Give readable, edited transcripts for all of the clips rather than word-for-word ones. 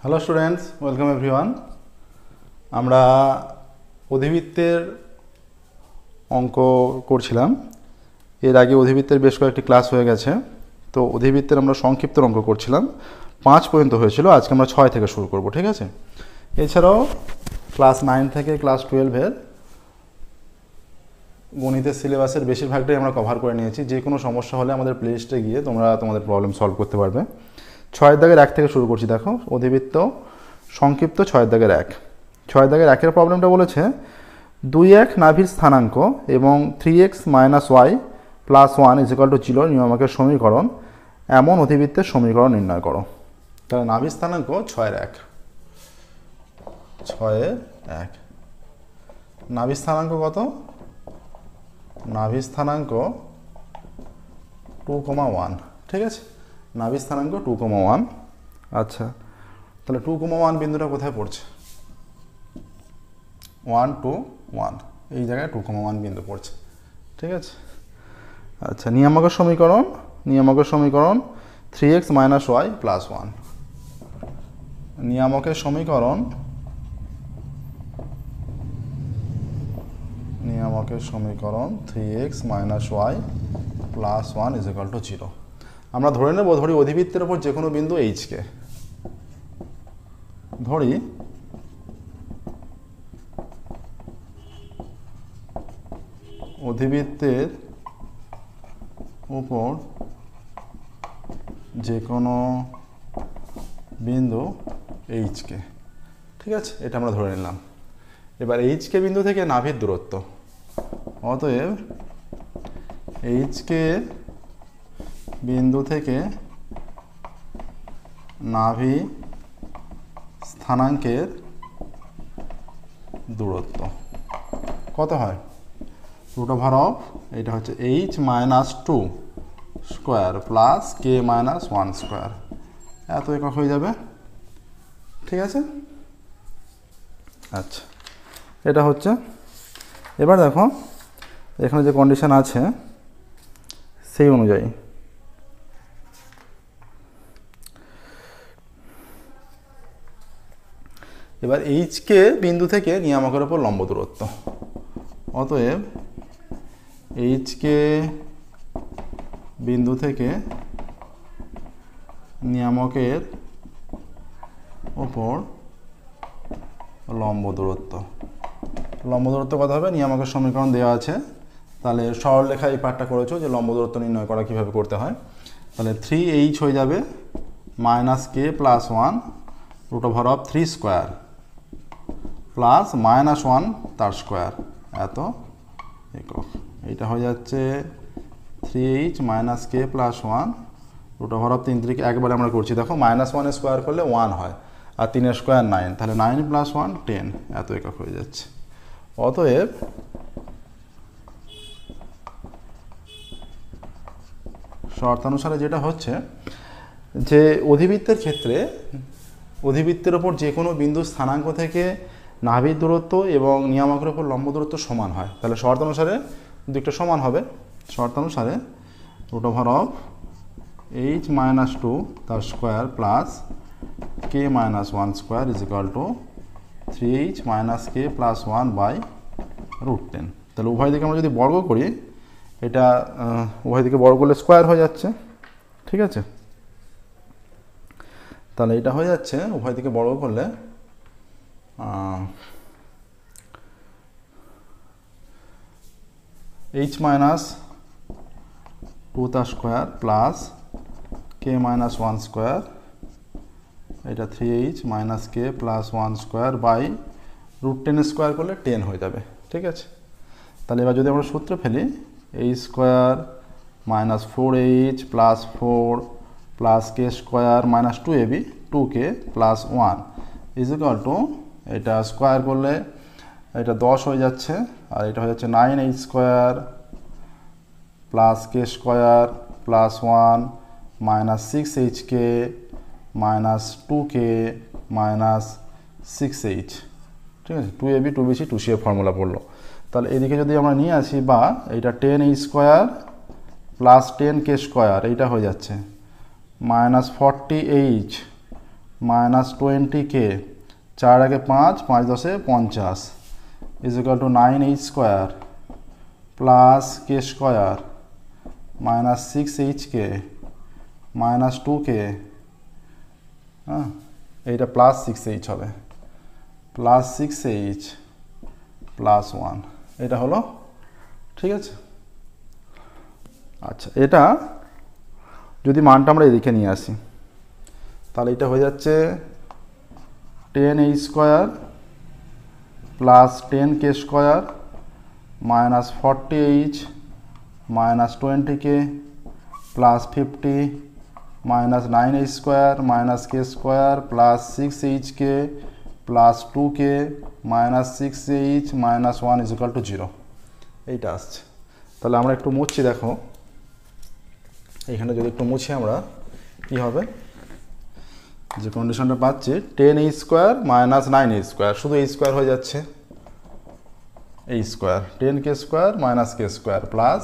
Hello students, welcome everyone. আমরা অধিবৃত্তের অঙ্ক করছিলাম। এর আগে অধিবৃত্তের বেশ কয়েকটি ক্লাস হয়ে গেছে। তো অধিবৃত্তের আমরা সংক্ষিপ্ত অঙ্ক করছিলাম, 5 পর্যন্ত হয়েছিল। আজকে আমরা 6 থেকে শুরু করব, ঠিক আছে? এছাড়াও ক্লাস 9 থেকে ক্লাস 12-এর গণিতের সিলেবাসের বেশিরভাগটাই আমরা কভার করে নিয়েছি। যে কোনো সমস্যা হলে আমাদের প্লেলিস্টে গিয়ে তোমরা তোমাদের প্রবলেম সলভ করতে পারবে। 6 দাগের 1 থেকে শুরু করছি। দেখো, অধিবৃত্ত সংক্ষিপ্ত 6 দাগের 1। 6 দাগের 1-এর প্রবলেমটা বলেছে 2x নাভির স্থানাঙ্ক এবং 3x - y + 1 = 0 নিয়মকের সমীকরণ, এমন অধিবৃত্তের সমীকরণ নির্ণয় করো। তাহলে নাভির স্থানাঙ্ক 6-এর 1। 6-এর 1 নাভির স্থানাঙ্ক কত? নাভির স্থানাঙ্ক 2,1, ঠিক আছে? নাভির স্থানাঙ্ক 2,1। আচ্ছা, তাহলে 2,1 বিন্দুটা কোথায় পড়ছে? 1 2 1, এই জায়গায় 2,1 বিন্দু পড়ছে, ঠিক আছে? আচ্ছা, নিয়ামকের সমীকরণ 3x - y + 1। নিয়ামকের সমীকরণ 3x - y + 1 = 0। আমরা ধরে নেব, ধরি অধিবৃত্তের ওপর যে কোনো বিন্দু এইচকে, ধরি অধিবৃত্তের উপর যে কোনো বিন্দু এইচকে, ঠিক আছে? এটা আমরা ধরে নিলাম। এবার এইচকে বিন্দু থেকে নাভির দূরত্ব, অতএব এইচকে বিন্দু থেকে নাভি স্থানাঙ্কের দূরত্ব কত হয়? √ এটা হচ্ছে h - 2 square plus k - 1 square, এত একক হয়ে যাবে, ঠিক আছে? আচ্ছা, এটা হচ্ছে। এবার দেখো, এখানে যে কন্ডিশন আছে সেই অনুযায়ী এবার এইচকে বিন্দু থেকে নিয়ামকের ওপর লম্ব দূরত্ব, অতএব এইচকে বিন্দু থেকে নিয়ামকের ওপর লম্ব দূরত্ব কত হবে? নিয়ামকের সমীকরণ দেওয়া আছে, তাহলে সরলরেখা এই পার্টটা করেছো যে লম্ব দূরত্ব নির্ণয় করা কীভাবে করতে হয়। তাহলে 3h হয়ে যাবে -k + 1 √3 স্কোয়ার প্লাস -1 তার স্কোয়ার, এত একক। এইটা হয়ে যাচ্ছে 3h - k + 1 √3 3 একবারে আমরা করছি। দেখো, -1 স্কোয়ার করলে 1 হয়, আর 3 স্কোয়ার 9, তাহলে 9 + 1 10, এত একক হয়ে যাচ্ছে। অতএব শর্তানুসারে যেটা হচ্ছে যে অধিবৃত্তের ক্ষেত্রে অধিবৃত্তের ওপর যে কোনো বিন্দু স্থানাঙ্ক থেকে নাভির দূরত্ব এবং নিয়ামকের ওপর লম্ব দূরত্ব সমান হয়। তাহলে শর্তানুসারে দুটো সমান হবে। শর্তানুসারে √h - 2 তার square plus k - 1 square = 3h - k + 1 √10। তাহলে উভয় দিকে আমরা যদি বর্গ করি, এটা উভয় দিকে বর্গ করলে স্কোয়ার হয়ে যাচ্ছে, ঠিক আছে? তাহলে এটা হয়ে যাচ্ছে উভয় দিকে বর্গ করলে h - 2 তার স্কোয়ার প্লাস k - 1 স্কোয়ার, এটা 3h - k + 1 স্কোয়ার √10 স্কোয়ার করলে 10 হয়ে যাবে, ঠিক আছে? তাহলে এবার যদি আমরা সূত্র ফেলি, h square - 4h + 4 + k square - 2ab 2k + 1 = এটা স্কোয়ার করলে এটা 10 হয়ে যাচ্ছে, আর এটা হয়ে যাচ্ছে 9h square plus k square plus 1 -6hk -2k -6h, ঠিক আছে? 2ab 2bc 2c এর ফর্মুলা পড়লো। তাহলে এদিকে যদি আমরা নিয়ে আসি, বা এটা 10h square plus 10k square, এইটা হয়ে যাচ্ছে -40h মাইনাস 20k, 4 আগে 5, 5 10 50 is equal two 9h square plus K square minus 6hk minus 2k, হ্যাঁ এইটা প্লাস 6h হবে, প্লাস 6h প্লাস 1, এটা হলো, ঠিক আছে। আচ্ছা, এটা যদি মানটা আমরা এদিকে নিয়ে আসি তাহলে এটা হয়ে যাচ্ছে 10h square plus 10k square minus 40h minus 20k plus 50 minus 9h square minus k square plus 6hk plus 2k minus 6h minus 1 is equal two 0, এইটা আসছে। তাহলে আমরা একটু মুছছি, দেখো এখানে যদি একটু মুছি আমরা কি হবে, যে কন্ডিশনটা পাচ্ছি 10h square minus 9h square, শুধু h স্কোয়ার হয়ে যাচ্ছে, h square 10k square minus k square plus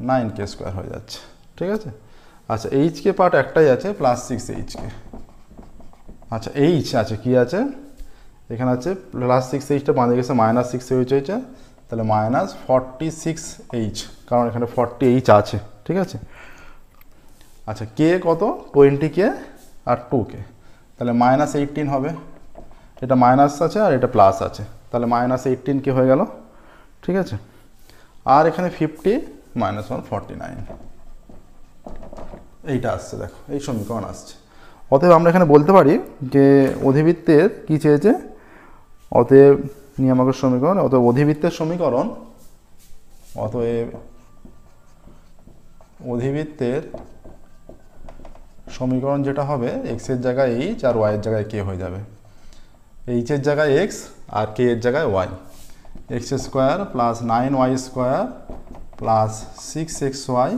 9k square হয়ে যাচ্ছে, ঠিক আছে। আচ্ছা, hk পার্ট একটাই আছে প্লাস 6hk, আচ্ছা h আছে কি আছে এখানে আছে প্লাস 6hটা বাঁধে গেছে মাইনাস 6h হয়েছে, তাহলে মাইনাস 46h, কারণ এখানে 40h আছে, ঠিক আছে। আচ্ছা, কে কত 20k আর 2k, তাহলে মাইনাস 18 হবে, এটা মাইনাস আছে আর এটা প্লাস আছে, তাহলে মাইনাস 18k হয়ে গেল, ঠিক আছে। আর এখানে 50 মাইনাস 1 49, এইটা আসছে, দেখো এই সমীকরণ আসছে। অতএব আমরা এখানে বলতে পারি যে অধিবৃত্তের কি চেয়েছে, অতএব নিয়ামকের সমীকরণ, অতএব অধিবৃত্তের সমীকরণ, অতএব অধিবৃত্তের সমীকরণ যেটা হবে x এর জায়গায় h আর y এর জায়গায় k হয়ে যাবে, h এর জায়গায় x আর k এর জায়গায় y, x square plus 9y square plus 6xy,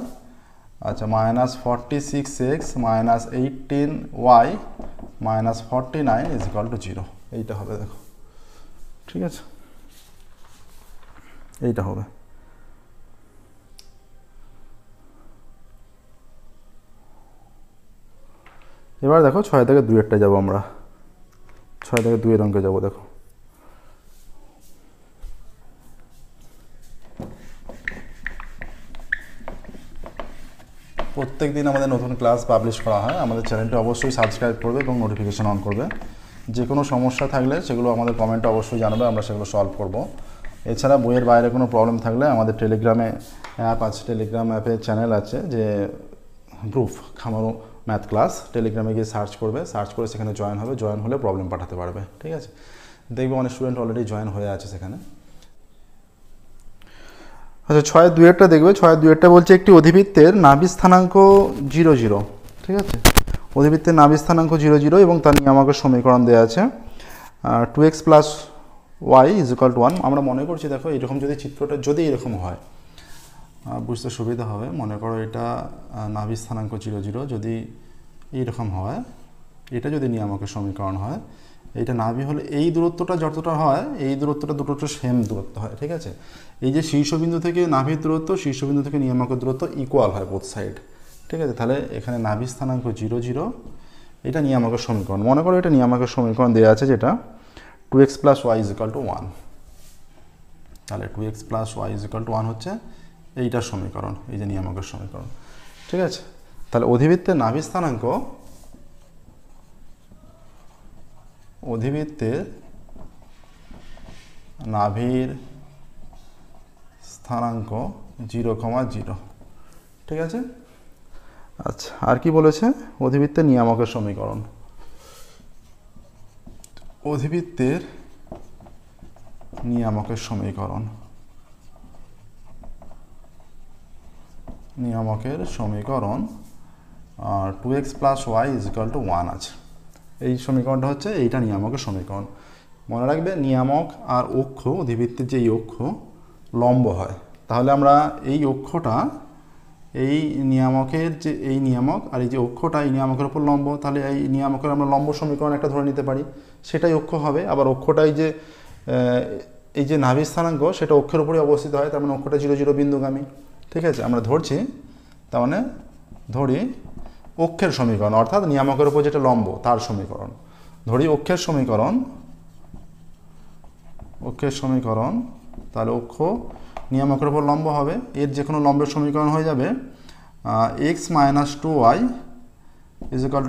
আচ্ছা minus 46x minus 18y minus 49 is equal two 0, এইটা হবে, দেখো ঠিক আছে, এইটা হবে। এবার দেখো 6 থেকে 2 যাবো আমরা, 6 থেকে 2 অঙ্কে যাবো, দেখো প্রত্যেক দিন আমাদের নতুন ক্লাস পাবলিশ করা হয়, আমাদের চ্যানেলটা অবশ্যই সাবস্ক্রাইব করবে এবং নোটিফিকেশন অন করবে। যে কোনো সমস্যা থাকলে সেগুলো আমাদের কমেন্টে অবশ্যই জানাবে, আমরা সেগুলো সলভ করব। এছাড়া বইয়ের বাইরে কোনো প্রবলেম থাকলে আমাদের টেলিগ্রামে অ্যাপ আছে, টেলিগ্রাম অ্যাপে চ্যানেল আছে, যে গ্রুপ খামারু ম্যাথ ক্লাস, টেলিগ্রামে গিয়ে সার্চ করবে, সার্চ করে সেখানে জয়েন হবে, জয়েন হলে প্রবলেম পাঠাতে পারবে, ঠিক আছে। দেখবে অনেক স্টুডেন্ট অলরেডি জয়েন হয়ে আছে সেখানে। আচ্ছা, 6-2 দেখবে, 6-2 বলছে একটি অধিবৃত্তের নাভি স্থানাঙ্ক 0 0, ঠিক আছে। অধিবৃত্তের নাভি স্থানাঙ্ক 0 0 এবং তার নিয়ামকের সমীকরণ দেওয়া আছে 2x plus y is equal two 1। আমরা মনে করছি, দেখো এরকম যদি চিত্রটা যদি এরকম হয় বুঝতে সুবিধা হবে। মনে করো এটা নাভি স্থানাঙ্ক 0 0, যদি এইরকম হয়, এটা যদি নিয়ামকের সমীকরণ হয়, এইটা নাভি হলে এই দূরত্বটা যতটা হয়, এই দূরত্বটা দুটোটা সেম দূরত্ব হয়, ঠিক আছে। এই যে শীর্ষবিন্দু থেকে নাভির দূরত্ব, শীর্ষবিন্দু থেকে নিয়ামকের দূরত্ব ইকুয়াল হয় বোথ সাইড, ঠিক আছে। তাহলে এখানে নাভি স্থানাঙ্ক 0 0, এটা নিয়ামকের সমীকরণ। মনে করো এটা নিয়ামকের সমীকরণ দেওয়া আছে, যেটা 2x plus y is equal two 1। তাহলে 2x plus y is equal two 1 হচ্ছে এইটার সমীকরণ, এই যে নিয়ামকের সমীকরণ, ঠিক আছে। তাহলে অধিবৃত্তের নাভি স্থানাঙ্ক, অধিবৃত্তের নাভির স্থানাঙ্ক 0, 0, ঠিক আছে। আচ্ছা, আর কি বলেছে, অধিবৃত্তের নিয়ামকের সমীকরণ, অধিবৃত্তের নিয়ামকের সমীকরণ, নিয়ামকের সমীকরণ 2x plus y is equal two 1 আছে। এই সমীকরণটা হচ্ছে এইটা নিয়ামকের সমীকরণ। মনে রাখবে নিয়ামক আর অক্ষ, অধিবৃত্তের যে এই অক্ষ লম্ব হয়, তাহলে আমরা এই অক্ষটা, এই নিয়ামকের যে এই নিয়ামক আর এই যে অক্ষটা এই নিয়ামকের উপর লম্ব, তাহলে এই নিয়ামকের আমরা লম্ব সমীকরণ একটা ধরে নিতে পারি, সেটাই অক্ষ হবে। আবার অক্ষটাই যে এই যে নাভি স্থানাঙ্ক, সেটা অক্ষের উপরে অবস্থিত হয়, তার মানে অক্ষটা 0 0 বিন্দুগামী, ঠিক আছে। আমরা ধরছি, তার মানে ধরি অক্ষের সমীকরণ, অর্থাৎ নিয়ামকের উপর যেটা লম্ব তার সমীকরণ। ধরি অক্ষের সমীকরণ, তাহলে অক্ষ নিয়ামকের উপর লম্ব হবে, এর যে কোনো লম্বের সমীকরণ হয়ে যাবে x - 2y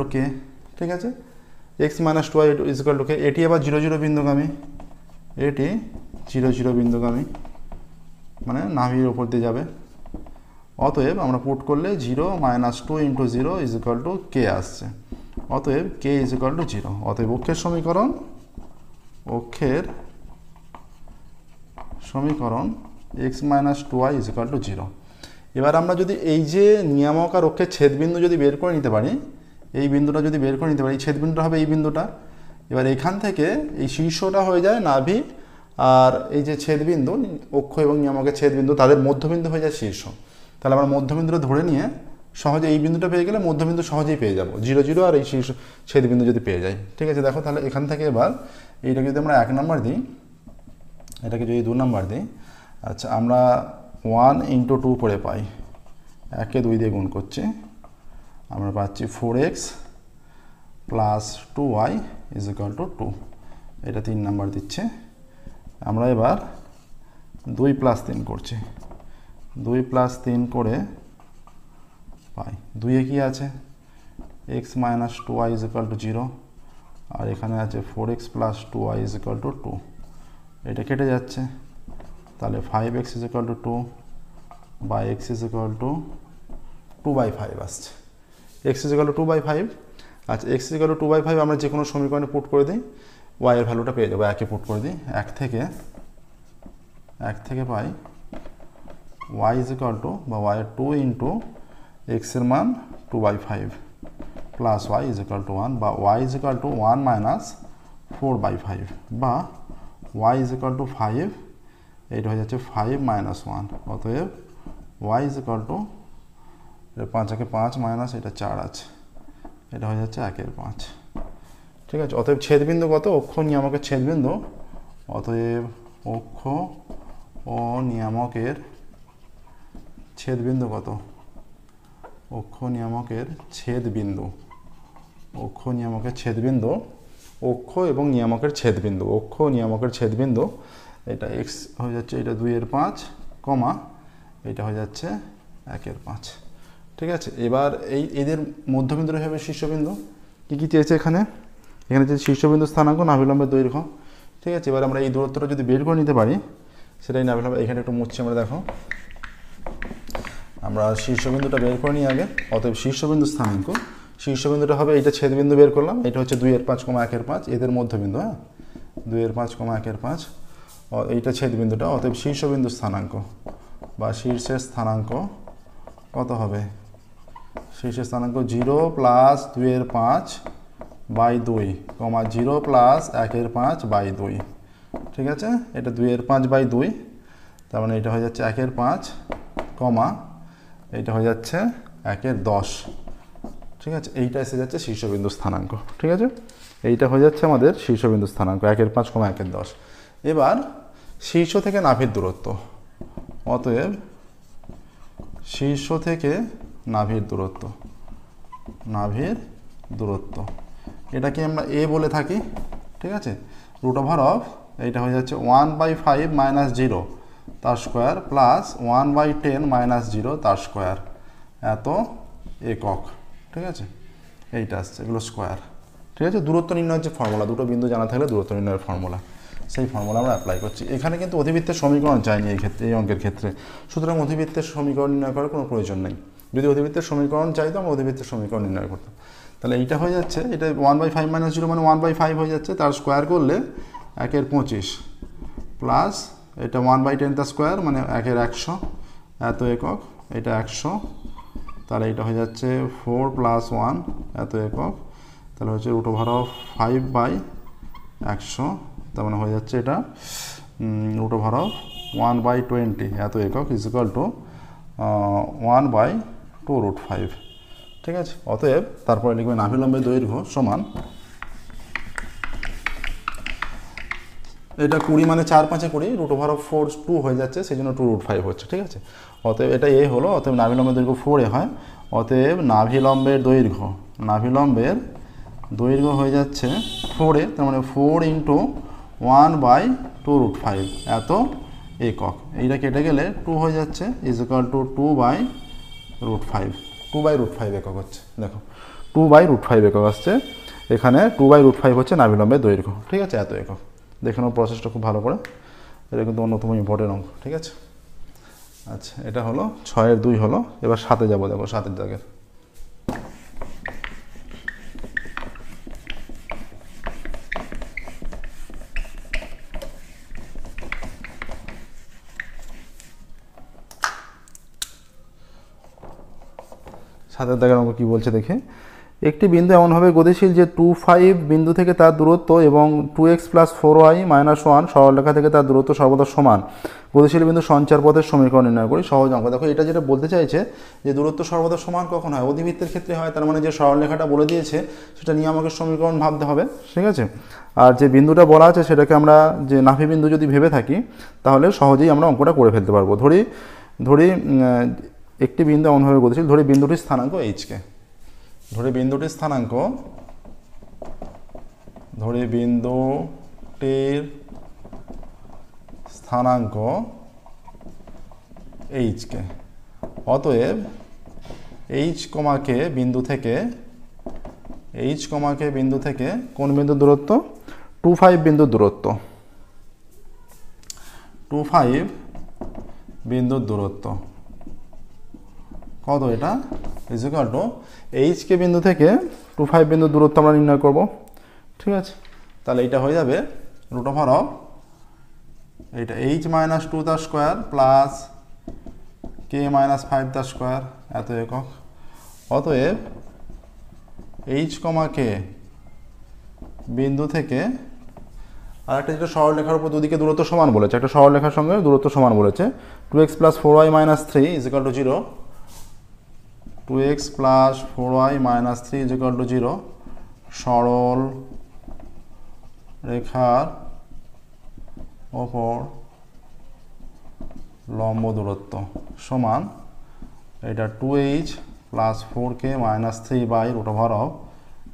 = k। ঠিক আছে, x - 2y = k। এটি আবার 0 0 বিন্দুগামী, এটি 0 0 বিন্দুগামী, মানে নাভির ওপর দিয়ে যাবে। অতএব আমরা পুট করলে 0 - 2 × 0 = k আসছে। অতএব k = 0। অতএব অক্ষের সমীকরণ x - 2y = 0। এবার আমরা যদি এই যে নিয়ামক আর অক্ষের ছেদবিন্দু যদি বের করে নিতে পারি, এই বিন্দুটা যদি বের করে নিতে পারি, এই ছেদবিন্দুটা হবে এই বিন্দুটা। এবার এখান থেকে এই শীর্ষটা হয়ে যায় নাভি, আর এই যে ছেদবিন্দু অক্ষ এবং নিয়ামকের ছেদবিন্দু তাদের মধ্যবিন্দু হয়ে যায় শীর্ষ। তাহলে আমরা মধ্যবিন্দুটা ধরে নিয়ে সহজে এই বিন্দুটা পেয়ে গেলে মধ্যবিন্দু সহজেই পেয়ে যাব, 0 0 আর এই শীর্ষ ছেদবিন্দু যদি পেয়ে যাই। ঠিক আছে, দেখো তাহলে এখান থেকে এবার এইটাকে যদি আমরা 1 নম্বর দিই, এটাকে যদি 2 নম্বর দিই, আচ্ছা আমরা 1 × 2 করে পাই, 1-কে 2 দিয়ে গুণ করছি, আমরা পাচ্ছি 4x + 2y = 2। এটা 3 নম্বর দিচ্ছে। আমরা এবার 2 + 3 করছি, 2 + 3 করে পাই 2-এ কি আছে x - 2y = 0, আর এখানে আছে 4x + 2y = 2। এটা কেটে যাচ্ছে, তাহলে 5x = 2 বা x = 2/5 আসছে। x = 2/5। আচ্ছা, x = 2/5 আমরা যে কোনো সমীকরণে পুট করে দিই, y এর ভ্যালুটা পেয়ে যাবো। 1-এ পুট করে দিই, 1 থেকে পাই y বা y এর 2 × x এর মান 2/5 প্লাস y = 1, বা y = 1 - 4/5, বা y = 5, এইটা হয়ে যাচ্ছে 5 - 1। অতএব y = 5-এ 5 মাইনাস এটা 4 আছে, এটা হয়ে যাচ্ছে 1/5। ঠিক আছে, অতএব ছেদবিন্দু কত? অক্ষ নিয়ামকের ছেদবিন্দু। অতএব অক্ষ ও নিয়ামকের ছেদবিন্দু কত? অক্ষ নিয়ামকের ছেদবিন্দু, অক্ষ এবং নিয়ামকের ছেদবিন্দু, অক্ষ নিয়ামকের ছেদবিন্দু, এটা x হয়ে যাচ্ছে এটা 2/5, কমা এটা হয়ে যাচ্ছে 1/5। ঠিক আছে, এবার এদের মধ্যবিন্দুটা হবে শীর্ষবিন্দু। কি চেয়েছে এখানে যে শীর্ষবিন্দু স্থানাঙ্ক, নাভিলম্বের দৈর্ঘ্য। ঠিক আছে, এবার আমরা এই দূরত্বটা যদি বের করে নিতে পারি, সেটাই নাভিলম্ব। এখানে একটু মুছছি আমরা, দেখো আমরা শীর্ষবিন্দুটা বের করে নিই আগে। অতএব শীর্ষবিন্দু স্থানাঙ্ক, শীর্ষবিন্দুটা হবে এইটা, ছেদবিন্দু বের করলাম, এটা হচ্ছে 2/5, 1/5, এদের মধ্যবিন্দু। হ্যাঁ, 2/5, 1/5, এইটা ছেদবিন্দুটা। অতএব শীর্ষবিন্দু স্থানাঙ্ক বা শীর্ষের স্থানাঙ্ক কত হবে? শীর্ষের স্থানাঙ্ক 0 + 2/5/2, 0 + 1/5/2। ঠিক আছে, এটা 2/5/2, তার মানে এটা হয়ে যাচ্ছে 1/5, এইটা হয়ে যাচ্ছে 1/10। ঠিক আছে, এইটা এসে যাচ্ছে শীর্ষবিন্দু স্থানাঙ্ক। ঠিক আছে, এইটা হয়ে যাচ্ছে আমাদের শীর্ষবিন্দু স্থানাঙ্ক 1/5, 1/10। এবার শীর্ষ থেকে নাভির দূরত্ব। অতএব শীর্ষ থেকে নাভির দূরত্ব, এটাকে আমরা a বলে থাকি। ঠিক আছে, √, এইটা হয়ে যাচ্ছে 1/5 - 0 তার স্কোয়ার প্লাস 1/10 - 0 তার স্কোয়ার, এত একক। ঠিক আছে, এইটা আসছে, এগুলো স্কোয়ার। ঠিক আছে, দূরত্ব নির্ণয়ের যে ফর্মুলা, দুটো বিন্দু জানা থাকলে দূরত্ব নির্ণয়ের ফর্মুলা, সেই ফর্মুলা আমরা অ্যাপ্লাই করছি। এখানে কিন্তু অধিবৃত্তের সমীকরণ চাইনি এই ক্ষেত্রে, এই অঙ্কের ক্ষেত্রে, সুতরাং অধিবৃত্তের সমীকরণ নির্ণয় করার কোনো প্রয়োজন নেই। যদি অধিবৃত্তের সমীকরণ চাইতো, আমরা অধিবৃত্তের সমীকরণ নির্ণয় করতাম। তাহলে এইটা হয়ে যাচ্ছে, এটা 1/5 - 0 মানে 1/5 হয়ে যাচ্ছে, তার স্কোয়ার করলে 1/25, প্লাস এটা 1/10 তার স্কোয়ার মানে 1/100, এত একক, এটা 100, তাহলে এটা হয়ে যাচ্ছে 4 + 1 এত একক, তাহলে হচ্ছে √5/100, তার মানে হয়ে যাচ্ছে এটা √1/20 এত একক = 1/2√5। ঠিক আছে, অতএব তারপরে লিখবে নাভিলম্বের দৈর্ঘ্য সমান, এটা 20 মানে 4 × 5 = 20, √4 2 হয়ে যাচ্ছে, সেই জন্য 2√5 হচ্ছে। ঠিক আছে, অতএব এটা a হলো, অতএব নাভিলম্বের দৈর্ঘ্য 4a হয়। অতএব নাভিলম্বের দৈর্ঘ্য হয়ে যাচ্ছে 4 তার মানে 4 × 1/2√5 এত একক। এইটা কেটে গেলে 2 হয়ে যাচ্ছে = 2/√5 2/√5 একক হচ্ছে। দেখো 2/√5 একক আসছে এখানে। 2/√5 হচ্ছে নাভিলম্বের দৈর্ঘ্য। ঠিক আছে, এত একক। দেখে নাও প্রসেসটা খুব ভালো করে, এটা কিন্তু অন্যতম ইম্পর্টেন্ট অঙ্ক। ঠিক আছে, আচ্ছা এটা হলো 6-এর 2 হলো। এবার 7-এ যাবো। দেখো 7-এর দাগের অঙ্ক কী বলছে দেখে। একটি বিন্দু এমনভাবে গতিশীল যে 2,5 বিন্দু থেকে তার দূরত্ব এবং 2x + 4y - 1 সরলরেখা থেকে তার দূরত্ব সর্বদা সমান। গতিশীল বিন্দু সঞ্চার পথের সমীকরণ নির্ণয় করি। সহজ অঙ্ক। দেখো এটা যেটা বলতে চাইছে যে দূরত্ব সর্বদা সমান কখন হয়, অধিবৃত্তের ক্ষেত্রে হয়। তার মানে যে সরলরেখাটা বলে দিয়েছে সেটা নিয়ে আমাকে সমীকরণ ভাবতে হবে। ঠিক আছে, আর যে বিন্দুটা বলা আছে সেটাকে আমরা যে নাভি বিন্দু যদি ভেবে থাকি তাহলে সহজেই আমরা অঙ্কটা করে ফেলতে পারবো। ধরি একটি বিন্দু এমনভাবে গতিশীল, ধরি বিন্দুটির স্থানাঙ্ক h-কে, ধরি বিন্দুটির স্থানাঙ্ক h-কে। অতএব h, বিন্দু থেকে কোন বিন্দুর দূরত্ব? 2,5 বিন্দুর দূরত্ব। 2,5 বিন্দুর দূরত্ব কত? এটা h-কে বিন্দু থেকে 2,5 বিন্দুর দূরত্ব আমরা নির্ণয় করব। ঠিক আছে, তাহলে এটা হয়ে যাবে √ এইটা h - 2 তার স্কোয়ার প্লাস k - 5 তার স্কোয়ার এত একক। অতএব h, বিন্দু থেকে আর একটা যেটা সরলরেখার উপর দুদিকে দূরত্ব সমান বলেছে, একটা সরলরেখার সঙ্গে দূরত্ব সমান বলেছে, 2x + 4y - 3 = 0। 2x + 4y - 3 = 0। সরল রেখার ওপর লম্ব দূরত্ব সমান এটা 2h + 4k - 3/√,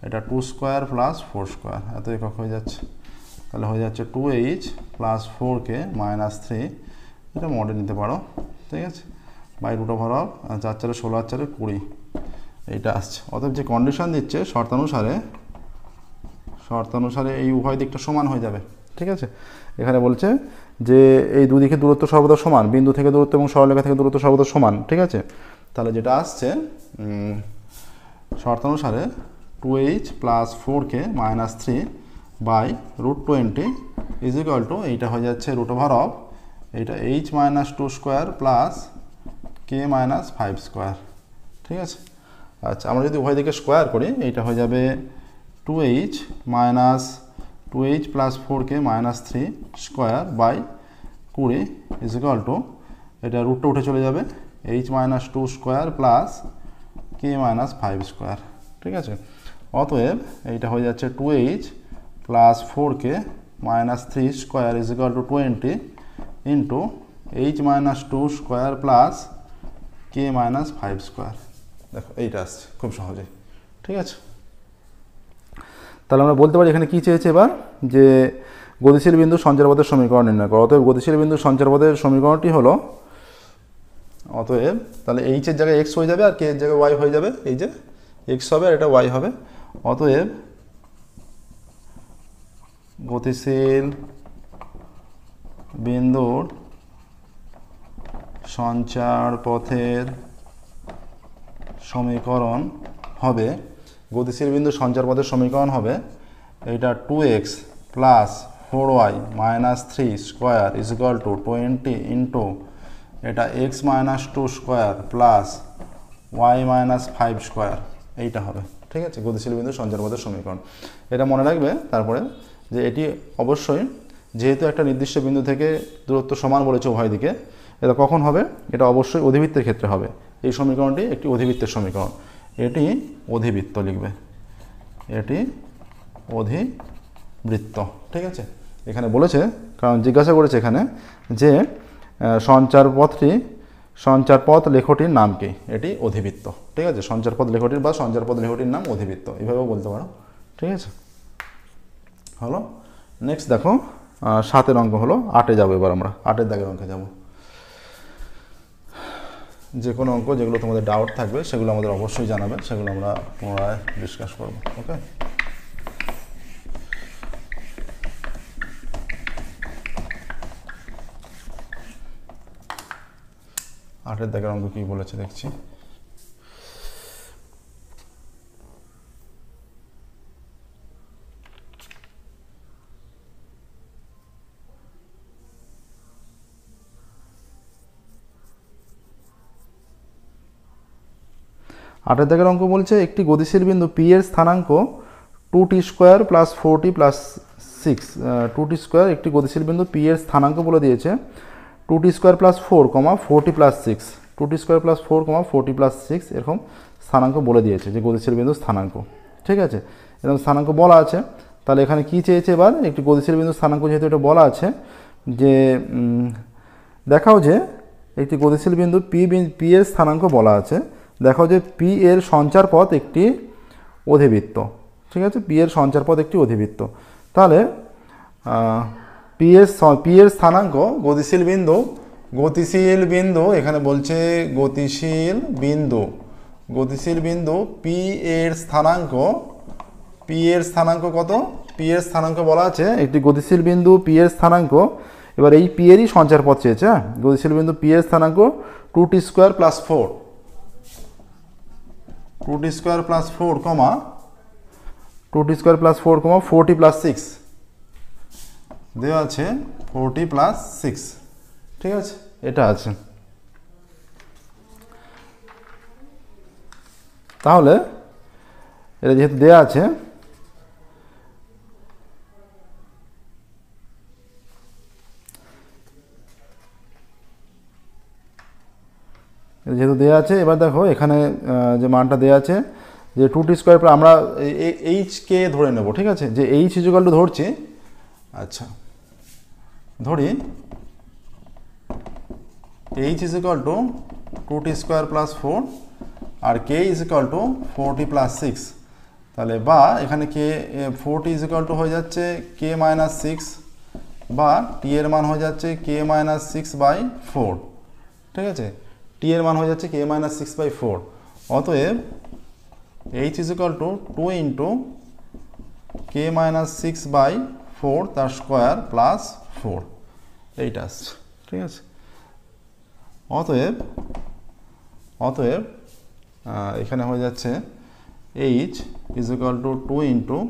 এটা 2² + 4² এত একক হয়ে যাচ্ছে। তাহলে হয়ে যাচ্ছে 2h + 4k - 3, এটা মডেল নিতে পারো। ঠিক আছে, √, 4 4 16 আর 4 20 এইটা আসছে। অতএব যে কন্ডিশন দিচ্ছে শর্তানুসারে এই উভয় দিকটা সমান হয়ে যাবে। ঠিক আছে, এখানে বলছে যে এই দুদিকে দূরত্ব সর্বদা সমান, বিন্দু থেকে দূরত্ব এবং সরলরেখা থেকে দূরত্ব সর্বদা সমান। ঠিক আছে, তাহলে যেটা আসছে শর্তানুসারে 2h + 4k - 3/√20 = এইটা হয়ে যাচ্ছে √ এইটা h - 2² প্লাস k - 5²। ঠিক আছে, আচ্ছা আমরা যদি উভয় দিকে স্কোয়ার করি এইটা হয়ে যাবে 2h + 4k - 3² /20 এটা √টা উঠে চলে যাবে h - 2² প্লাস k - 5²। ঠিক আছে, অতএব এইটা হয়ে যাচ্ছে 2h + 4k - 3² = 20 into h - 2² plus k - 5²। দেখো এইটা আসছে খুব সহজেই। ঠিক আছে, তাহলে আমরা বলতে পারি এখানে কী চেয়েছে এবার, যে গতিশীল বিন্দু সঞ্চারপথের সমীকরণ নির্ণয় করো। অতএব গতিশীল বিন্দু সঞ্চারপথের সমীকরণটি হলো, অতএব তাহলে h এর জায়গায় x হয়ে যাবে আর k এর জায়গায় y হয়ে যাবে। এই যে x হবে আর এটা y হবে। অতএব গতিশীল বিন্দুর সঞ্চারপথের সমীকরণ হবে, এইটা 2x + 4y - 3² = 20 ইন্টু এটা x - 2² প্লাস y - 5², এইটা হবে। ঠিক আছে, গতিশীল বিন্দু সঞ্চারপথের সমীকরণ। এটা মনে রাখবে তারপরে যে এটি অবশ্যই, যেহেতু একটা নির্দিষ্ট বিন্দু থেকে দূরত্ব সমান বলেছে উভয় দিকে, এটা কখন হবে? এটা অবশ্যই অধিবৃত্তের ক্ষেত্রে হবে। এই সমীকরণটি একটি অধিবৃত্তের সমীকরণ। এটি অধিবৃত্ত লিখবে, এটি অধিবৃত্ত। ঠিক আছে, এখানে বলেছে, কারণ জিজ্ঞাসা করেছে এখানে যে সঞ্চারপথটি সঞ্চারপথ লেখটির নাম কি? এটি অধিবৃত্ত। ঠিক আছে, সঞ্চারপথ লেখটির বা সঞ্চারপথ লেখটির নাম অধিবৃত্ত, এভাবেও বলতে পারো। ঠিক আছে, হলো। নেক্সট দেখো 7 অঙ্ক হলো। 8 যাবো এবার আমরা, 8 দাগের অঙ্কে যাব। যে কোনো অঙ্ক যেগুলো তোমাদের ডাউট থাকবে সেগুলো আমাদের অবশ্যই জানাবে, সেগুলো আমরা পুনরায় ডিসকাস করবো। ওকে, আটের দাগের অঙ্ক কি বলেছে দেখছি। আটের দাগের অঙ্ক বলছে একটি গতিশীল বিন্দু পি এর স্থানাঙ্ক 2t² + 4t + 6। 2t² একটি গতিশীল বিন্দু পি এর স্থানাঙ্ক বলে দিয়েছে 2t² + 4, 4t + 6। 2t² + 4, 4t + 6 এরকম স্থানাঙ্ক বলে দিয়েছে, যে গতিশীল বিন্দু স্থানাঙ্ক। ঠিক আছে, এরকম স্থানাঙ্ক বলা আছে। তাহলে এখানে কি চেয়েছে এবার? একটি গতিশীল বিন্দু স্থানাঙ্ক যেহেতু এটা বলা আছে, যে দেখাও যে একটি গতিশীল বিন্দু পি এর স্থানাঙ্ক বলা আছে, দেখাও যে পি এর সঞ্চারপথ একটি অধিবৃত্ত। ঠিক আছে, পি এর সঞ্চারপথ একটি অধিবৃত্ত। তাহলে পি এর স্থানাঙ্ক গতিশীল বিন্দু এখানে বলছে গতিশীল বিন্দু পি এর স্থানাঙ্ক কত? পি এর স্থানাঙ্ক বলা আছে একটি গতিশীল বিন্দু পি এর স্থানাঙ্ক। এবার এই পি এরই সঞ্চারপথ চেয়েছে। গতিশীল বিন্দু পি এর স্থানাঙ্ক 2t² + 4, 2t² + 4, 2t² + 4, 4t + 6 দেওয়া আছে, 4t + 6। ঠিক আছে, এটা আছে। তাহলে এটা যেহেতু দেওয়া আছে, এবার দেখো এখানে যে মানটা দেওয়া আছে যে 2t² আমরা এইচকে ধরে নেব। ঠিক আছে, যে এইচ = ধরছি। আচ্ছা, ধরি এইচ = 2t² + 4 আর কে = 4t + 6। তাহলে বা এখানে কে 4t = হয়ে যাচ্ছে k - 6, বা টি এর মান হয়ে যাচ্ছে k - 6/4। ঠিক আছে, টি এর মান হয়ে যাচ্ছে k - 6/4। অতএব h = 2 × k - 6/4 তার স্কোয়ার প্লাস 4, এইটা আসছে। ঠিক আছে, অতএব এখানে হয়ে যাচ্ছে h = 2 ×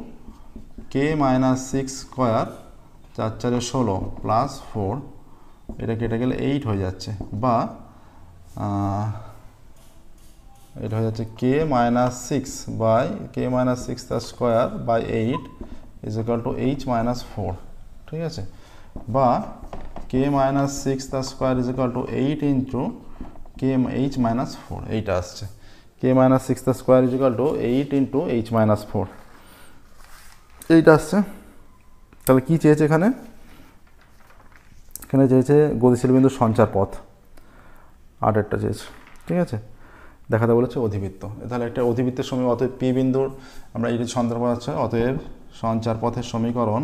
k - 6 স্কোয়ার 4 × 4 = 16 প্লাস 4, এটা কেটে গেলে 8 হয়ে যাচ্ছে, বা এটা হয়ে যাচ্ছে k - 6 তার স্কোয়ার বাই 8 = h - 4। ঠিক আছে, বা k - 6 তার স্কোয়ার = 8 × h - 4, এইটা আসছে। k - 6 তার স্কোয়ার = 8 × h - 4, এইটা আসছে। তাহলে কি চেয়েছে এখানে? এখানে চেয়েছে গতিশীল বিন্দুর সঞ্চারপথ, 8টা চেয়েছে। ঠিক আছে, দেখাতে বলেছে অধিবৃত্ত। তাহলে একটা অধিবৃত্তের সময় অতএব পি বিন্দুর আমরা এই সঞ্চারপথ আছে, অতএব সঞ্চারপথের সমীকরণ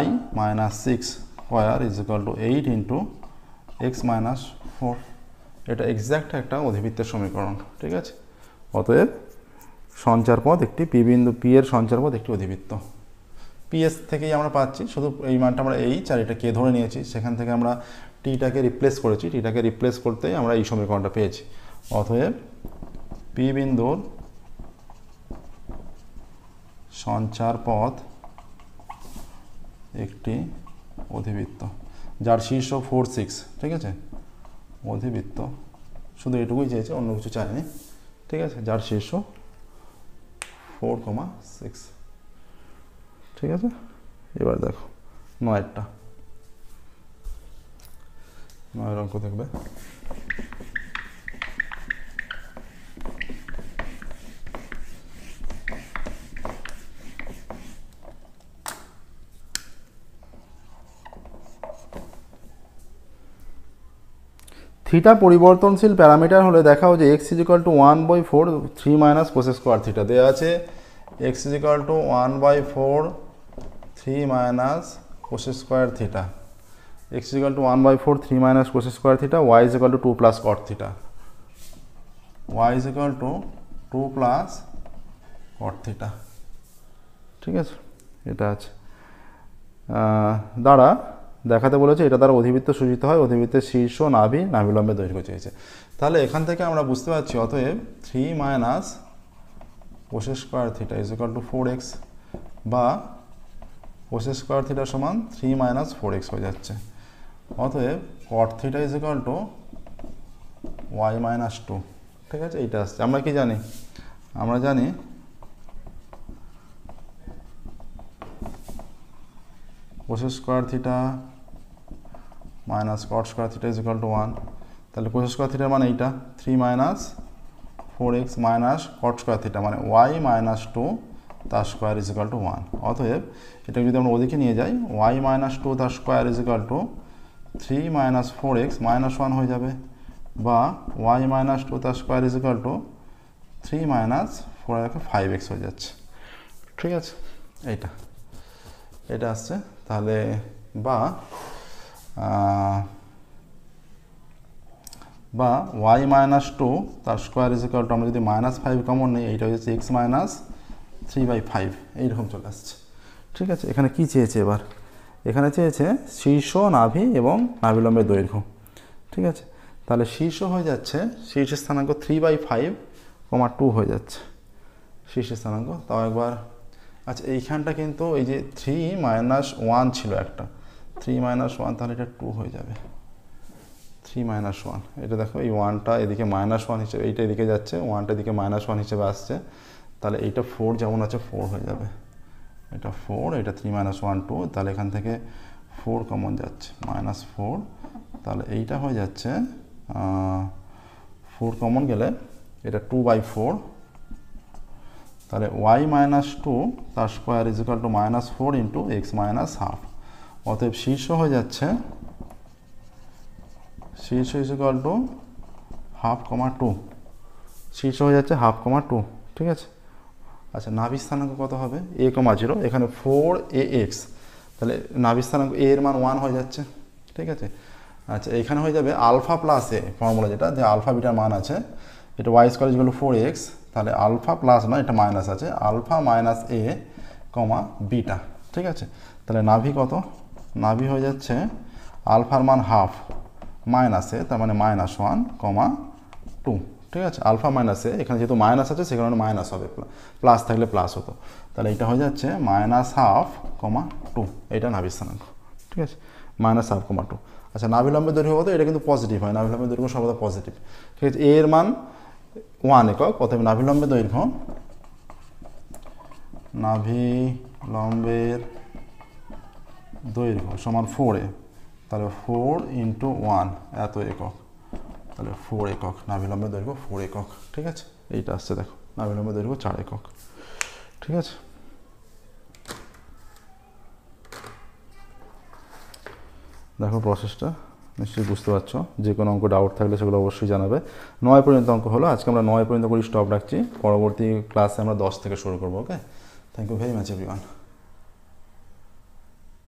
y - 6 স্কোয়ার = 8 × x - 4। এটা এক্স্যাক্ট একটা অধিবৃত্তের সমীকরণ। ঠিক আছে, অতএব সঞ্চারপথ একটি পি এর সঞ্চারপথ একটি অধিবৃত্ত। পিএস থেকেই আমরা পাচ্ছি, শুধু এই মানটা আমরা এইচ আর এটা কে ধরে নিয়েছি, সেখান থেকে আমরা টিটাকে রিপ্লেস করেছি। টিটাকে রিপ্লেস করতেই আমরা এই সমীকরণটা পেয়েছি। অতএব পি বিন্দুর সঞ্চারপথ একটি অধিবৃত্ত, যার শীর্ষ 4, 6। ঠিক আছে, অধিবৃত্ত, শুধু এটুকুই চেয়েছে, অন্য কিছু চায়নি। ঠিক আছে, যার শীর্ষ 4, 6। ঠিক আছে, এবার দেখো 9টা, 9 অঙ্ক দেখবে। থিটা পরিবর্তনশীল প্যারামিটার হলে দেখাও যে x is equal to 1/4 3 minus cos square theta দেওয়া আছে। X is equal to 1/4 3 minus cos square theta, x is equal to 1/4 3 minus cos square theta, y is equal to 2 plus cot theta, y is equal to 2 plus cot theta. ঠিক আছে, এটা আছে দ্বারা দেখাতে বলেছে, এটা দ্বারা অধিবৃত্ত সূচিত হয়, অধিবৃত্তের শীর্ষ নাভি নাভিলম্বে দৈর্ঘ্য চেয়েছে। তাহলে এখান থেকে আমরা বুঝতে পারছি অতএব 3 minus cos square theta is equal to 4x, বা কোস স্কোয়ার থিটা সমান 3 মাইনাস 4x হয়ে যাচ্ছে। অতএব cot theta is equal to y minus 2। ঠিক আছে, এইটা আসছে। আমরা কি জানি? আমরা জানি cos square theta minus cot square theta is equal two 1। তাহলে কোস স্কোয়ার থিটার মানে এইটা 3 minus 4x minus cot square theta মানে ওয়াই মাইনাস 2 তার স্কোয়ার ইজ ইকুয়াল টু 1। অতএব এটাকে যদি আমরা ওদিকে নিয়ে যাই, ওয়াই মাইনাস 2 তার square is equal two 3 minus 4x minus 1 হয়ে যাবে, বা ওয়াই মাইনাস 2 তার square is equal two 3 minus 5x হয়ে যাচ্ছে। ঠিক আছে, এটা আসছে। তাহলে বা ওয়াই মাইনাস 2 তার স্কোয়ার ইজ ইকুয়াল টু, আমরা যদি মাইনাস 5 কমন নেই, এইটা হচ্ছে এক্স মাইনাস 3/5, এইরকম চলে আসছে। ঠিক আছে, এখানে কি চেয়েছে এবার? এখানে চেয়েছে শীর্ষ নাভি এবং নাভিলম্বের দৈর্ঘ্য। ঠিক আছে, তাহলে শীর্ষ হয়ে যাচ্ছে, শীর্ষ স্থানাঙ্ক 3/5, 2 হয়ে যাচ্ছে শীর্ষ স্থানাঙ্ক। তাও একবার, আচ্ছা এইখানটা কিন্তু এই যে 3 মাইনাস 1 ছিল একটা, 3 মাইনাস 1, তাহলে এটা 2 হয়ে যাবে। 3 মাইনাস 1, এটা দেখো এই 1টা এদিকে মাইনাস 1 হিসেবে, এইটা এদিকে যাচ্ছে, 1টা এদিকে মাইনাস 1 হিসেবে আসছে। তাহলে এইটা 4 যেমন আছে 4 হয়ে যাবে, এটা 4, এটা 3 মাইনাস 1 2, তাহলে এখান থেকে 4 কমন যাচ্ছে, মাইনাস 4, তাহলে এইটা হয়ে যাচ্ছে 4 কমন গেলে এটা 2/4, তাহলে ওয়াই মাইনাস 2 তার square is equal two minus 4 into x minus half. অতএব শীর্ষ হয়ে যাচ্ছে, শীর্ষ ইজ ইকুয়াল টু 1/2, শীর্ষ হয়ে যাচ্ছে 1/2, ঠিক আছে। আচ্ছা নাভি স্থানাঙ্ক কত হবে? a,0, এখানে 4ax, তাহলে নাভি স্থানাঙ্ক a এর মান 1 হয়ে যাচ্ছে। ঠিক আছে, আচ্ছা এখানে হয়ে যাবে আলফা প্লাস এ, ফর্মুলা যেটা, যে আলফা বিটার মান আছে, এটা y square is equal to 4x, তাহলে আলফা প্লাস নয়, এটা মাইনাস আছে, alpha minus a comma beta. ঠিক আছে, তাহলে নাভি কত? নাভি হয়ে যাচ্ছে আলফার মান হাফ মাইনাস এ, তার মানে -1,2। ঠিক আছে, আলফা মাইনাস এ, এখানে যেহেতু মাইনাস আছে সে কারণে মাইনাস হবে, প্লাস থাকলে প্লাস হতো, তাহলে এটা হয়ে যাচ্ছে -1/2,2, এটা নাভি স্থানাঙ্ক। ঠিক আছে, -1/2,2। আচ্ছা নাভিলম্বের দৈর্ঘ্য কত? এটা কিন্তু পজিটিভ হয়, নাভিলম্বের দৈর্ঘ্য সর্বদা পজিটিভ। ঠিক আছে, এর মান 1 একক, অতএব নাভিলম্বের দৈর্ঘ্য, নাভিলম্বের দৈর্ঘ্য সমান 4a, তাহলে 4 ইন্টু 1 এত একক, তাহলে 4 একক, নাভিলম্বের দৈর্ঘ্য 4 একক। ঠিক আছে, এইটা আসছে দেখো, নাভিলম্বের দৈর্ঘ্য 4 একক। ঠিক আছে, দেখো প্রসেসটা নিশ্চয়ই বুঝতে পারছো। যে কোনো অঙ্ক ডাউট থাকলে সেগুলো অবশ্যই জানাবে। 9 পর্যন্ত অঙ্ক হলো, আজকে আমরা 9 পর্যন্ত করে স্টপ রাখছি, পরবর্তী ক্লাসে আমরা 10 থেকে শুরু করবো। Okay, thank you very much everyone.